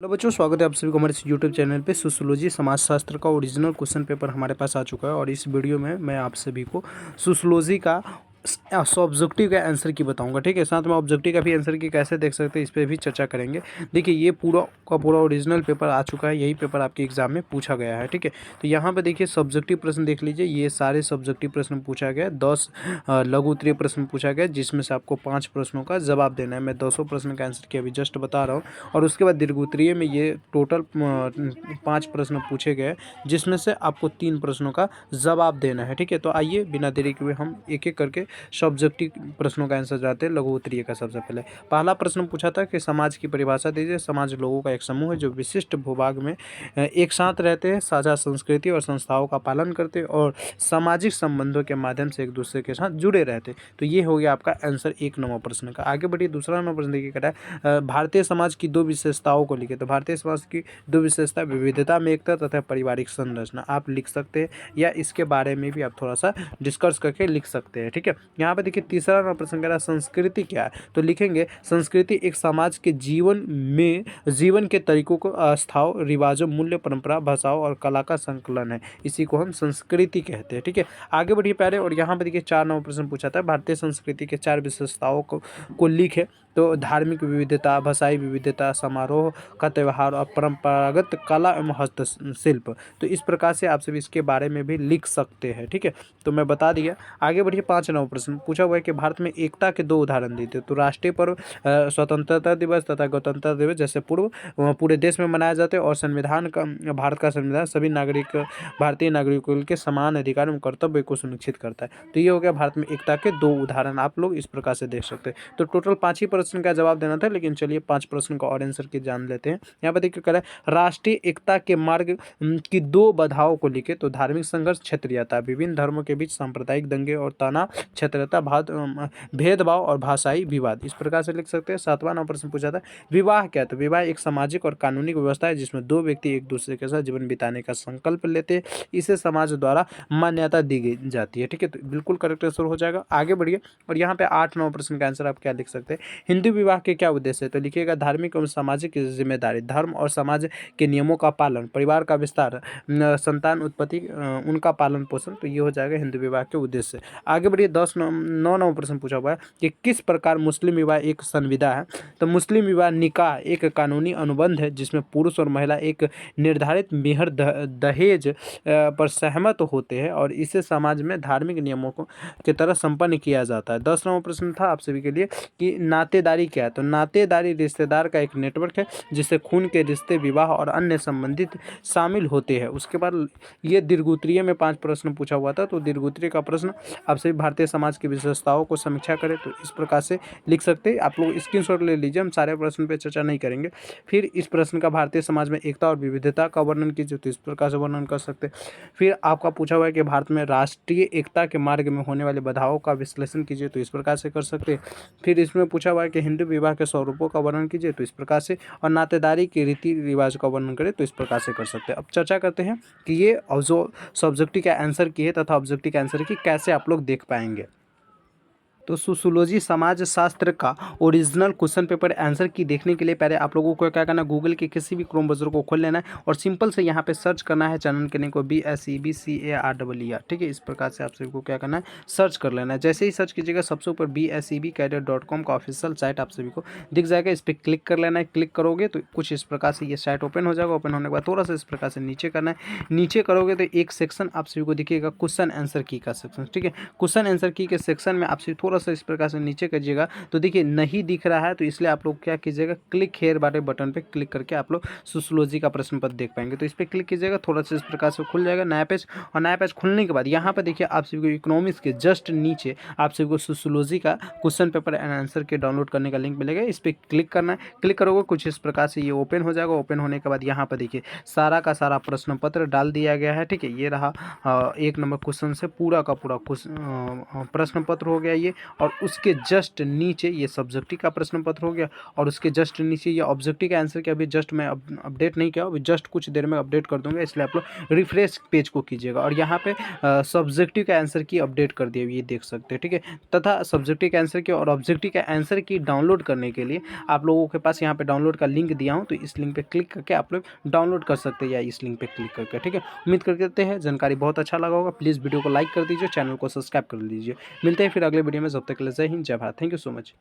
Hello बच्चों, स्वागत है आप सभी को हमारे इस यूट्यूब चैनल पे। सोशियोलॉजी समाजशास्त्र का ओरिजिनल क्वेश्चन पेपर हमारे पास आ चुका है और इस वीडियो में मैं आप सभी को सोशियोलॉजी का ऑब्जेक्टिव का आंसर की बताऊंगा। ठीक है, साथ में ऑब्जेक्टिव का भी आंसर की कैसे देख सकते हैं इस पर भी चर्चा करेंगे। देखिए, ये पूरा का पूरा ओरिजिनल पेपर आ चुका है, यही पेपर आपके एग्जाम में पूछा गया है। ठीक है, तो यहाँ पे देखिए सब्जेक्टिव प्रश्न देख लीजिए, ये सारे सब्जेक्टिव प्रश्न पूछा गया। 10 लघु उत्तरीय प्रश्न पूछा गया, जिसमें से आपको 5 प्रश्नों का जवाब देना है। मैं 200 प्रश्न का आंसर की अभी जस्ट बता रहा हूँ। और उसके बाद दीर्घ उत्तरीय में ये टोटल 5 प्रश्न पूछे गए, जिसमें से आपको 3 प्रश्नों का जवाब देना है। ठीक है, तो आइए बिना देरी के हुए हम एक एक करके सब्जेक्टिव प्रश्नों का आंसर जाते हैं। लघु उत्तरीय का सबसे पहला प्रश्न पूछा था कि समाज की परिभाषा दीजिए। समाज लोगों का एक समूह है जो विशिष्ट भूभाग में एक साथ रहते हैं, साझा संस्कृति और संस्थाओं का पालन करते हैं और सामाजिक संबंधों के माध्यम से एक दूसरे के साथ जुड़े रहते हैं। तो ये हो गया आपका आंसर 1 नंबर प्रश्न का। आगे बढ़िए, दूसरा नंबर प्रश्न देखिए कटा है भारतीय समाज की 2 विशेषताओं को लिखे। तो भारतीय समाज की 2 विशेषता विविधता में एकता तथा पारिवारिक संरचना आप लिख सकते हैं, या इसके बारे में भी आप थोड़ा सा डिस्कस करके लिख सकते हैं। ठीक है, यहाँ पे देखिए तीसरा नंबर प्रश्न कह रहा है संस्कृति क्या है। तो लिखेंगे संस्कृति एक समाज के जीवन के तरीकों को आस्थाओं, रिवाजों, मूल्य, परंपरा, भाषाओं और कला का संकलन है। इसी को हम संस्कृति कहते हैं। ठीक है, आगे बढ़िए प्यारे। और यहाँ पे देखिए 4 नंबर प्रश्न पूछा था भारतीय संस्कृति के 4 विशेषताओं को लिखे। तो धार्मिक विविधता, भाषाई विविधता, समारोह का त्यौहार और परंपरागत कला एवं हस्तशिल्प। तो इस प्रकार से आप सभी इसके बारे में भी लिख सकते हैं। ठीक है, तो मैं बता दिया। आगे बढ़िए, 5 नंबर प्रश्न पूछा हुआ है कि भारत में एकता के 2 उदाहरण दीजिए। तो राष्ट्रीय पर्व स्वतंत्रता दिवस तथा गणतंत्र दिवस जैसे पूरे देश में मनाया जाते हैं और संविधान का, भारत का संविधान सभी भारतीय नागरिकों के समान अधिकार एवं कर्तव्य को सुनिश्चित करता है। तो ये हो गया भारत में एकता के 2 उदाहरण, आप लोग इस प्रकार से देख सकते हैं। तो टोटल 5 ही प्रश्न का जवाब देना था, लेकिन चलिए 5 प्रश्न का और आंसर की जान लेते हैं। यहाँ पर देखिए कह रहा है राष्ट्रीय एकता के मार्ग की 2 बाधाओं को लिखे। तो धार्मिक संघर्ष, क्षेत्रीयता, विभिन्न धर्मों के बीच सांप्रदायिक दंगे और तनाव, क्षेत्रीयता, भेदभाव और भाषाई विवाद, इस प्रकार से लिख सकते हैं। 7वां प्रश्न पूछा था विवाह क्या है। तो विवाह एक सामाजिक और कानूनी व्यवस्था है जिसमें 2 व्यक्ति एक दूसरे के साथ जीवन बिताने का संकल्प लेते हैं। इसे समाज द्वारा मान्यता दी जाती है। ठीक है, तो बिल्कुल करेक्ट आंसर हो जाएगा। आगे बढ़िए, और यहाँ पे 8-9 प्रश्न का आंसर आप क्या लिख सकते हैं। हिंदू विवाह के क्या उद्देश्य है। तो लिखिएगा धार्मिक एवं सामाजिक जिम्मेदारी, धर्म और समाज के नियमों का पालन, परिवार का विस्तार, संतान उत्पत्ति, उनका पालन पोषण। तो ये हो जाएगा हिंदू विवाह के उद्देश्य। आगे बढ़िए, 9 नंबर प्रश्न पूछा हुआ है कि किस प्रकार मुस्लिम विवाह एक संविदा है। तो मुस्लिम विवाह निकाह एक कानूनी अनुबंध है जिसमें पुरुष और महिला एक निर्धारित मेहर दहेज पर सहमत होते हैं और इसे समाज में धार्मिक नियमों को की तरह संपन्न किया जाता है। 10 नंबर प्रश्न था आप सभी के लिए कि नातेदारी क्या है। तो नातेदारी रिश्तेदार का एक नेटवर्क है जिससे खून के रिश्ते, विवाह और अन्य संबंधित शामिल होते हैं। उसके बाद ये दीर्घ उत्तरीय में 5 प्रश्न पूछा हुआ था। तो दीर्घ उत्तरीय का प्रश्न आप सभी भारतीय समाज की विशेषताओं को समीक्षा करें, तो इस प्रकार से लिख सकते हैं। आप लोग स्क्रीनशॉट ले लीजिए, हम सारे प्रश्न पे चर्चा नहीं करेंगे। फिर इस प्रश्न का भारतीय समाज में एकता और विविधता का वर्णन कीजिए, तो इस प्रकार से वर्णन कर सकते हैं। फिर आपका पूछा हुआ है कि भारत में राष्ट्रीय एकता के मार्ग में होने वाली बाधाओं का विश्लेषण कीजिए, तो इस प्रकार से कर सकते हैं। फिर इसमें पूछा हुआ है कि हिंदू विवाह के स्वरूपों का वर्णन कीजिए, तो इस प्रकार से, और नातेदारी के रीति रिवाज का वर्णन करें, तो इस प्रकार से कर सकते हैं। अब चर्चा करते हैं कि ये जो सब्जेक्टिव का आंसर की है तथा ऑब्जेक्टिव का आंसर की कैसे आप लोग देख पाएंगे। तो सोशियोलॉजी समाज शास्त्र का ओरिजिनल क्वेश्चन पेपर आंसर की देखने के लिए पहले आप लोगों को क्या करना है, गूगल के किसी भी क्रोम ब्राउज़र को खोल लेना है और सिंपल से यहाँ पे सर्च करना है चैनल के नेम को BSEBCAREER। ठीक है, इस प्रकार से आप सभी को क्या करना है, सर्च कर लेना है। जैसे ही सर्च कीजिएगा सबसे ऊपर BSEBcareer.com का ऑफिशियल साइट आप सभी को दिख जाएगा, इस पर क्लिक कर लेना है। क्लिक करोगे तो कुछ इस प्रकार से ये साइट ओपन हो जाएगा। ओपन होने के बाद थोड़ा सा इस प्रकार से नीचे करना है। नीचे करोगे तो एक सेक्शन आप सभी को दिखेगा क्वेश्चन आंसर की का सेक्शन। ठीक है, क्वेश्चन आंसर की के सेक्शन में आप सभी थोड़ा सा इस प्रकार से नीचे करिएगा तो देखिए नहीं दिख रहा है, तो इसलिए आप लोग क्या कीजिएगा, क्लिक हेयर वाले बटन पे क्लिक करके आप लोग सोशियोलॉजी का प्रश्न पत्र देख पाएंगे। तो इस पर क्लिक कीजिएगा, थोड़ा सा इस प्रकार से खुल जाएगा नया पेज। और नया पेज खुलने के बाद यहाँ पर देखिए आप सभी को इकोनॉमिक्स के जस्ट नीचे आप सभी को सोशियोलॉजी का क्वेश्चन पेपर एंड आंसर के डाउनलोड करने का लिंक मिलेगा, इस पर क्लिक करना है। क्लिक करोगे कुछ इस प्रकार से ये ओपन हो जाएगा। ओपन होने के बाद यहाँ पर देखिए सारा का सारा प्रश्न पत्र डाल दिया गया है। ठीक है, ये रहा 1 नंबर क्वेश्चन से पूरा का पूरा प्रश्न पत्र हो गया ये। और उसके जस्ट नीचे ये सब्जेक्टिव का प्रश्न पत्र हो गया और उसके जस्ट नीचे ये ऑब्जेक्टिव का आंसर, कि अभी जस्ट मैं अपडेट नहीं किया, अभी जस्ट कुछ देर में अपडेट कर दूंगा, इसलिए आप लोग रिफ्रेश पेज को कीजिएगा। और यहाँ पे सब्जेक्टिव का आंसर की अपडेट कर दिया, ये देख सकते हैं, ठीक है। तथा सब्जेक्टिव के आंसर की और ऑब्जेक्टिव के आंसर की डाउनलोड करने के लिए आप लोगों के पास यहाँ पे डाउनलोड का लिंक दिया हूँ, तो इस लिंक पे क्लिक करके आप लोग डाउनलोड कर सकते हैं, या इस लिंक पे क्लिक करके, ठीक है। उम्मीद करते हैं जानकारी बहुत अच्छा लगा होगा। प्लीज़ वीडियो को लाइक कर दीजिए, चैनल को सब्सक्राइब कर लीजिए। मिलते हैं फिर अगले वीडियो में, जब तक के लिए जय हिंद, जय Bharat. Thank you so much.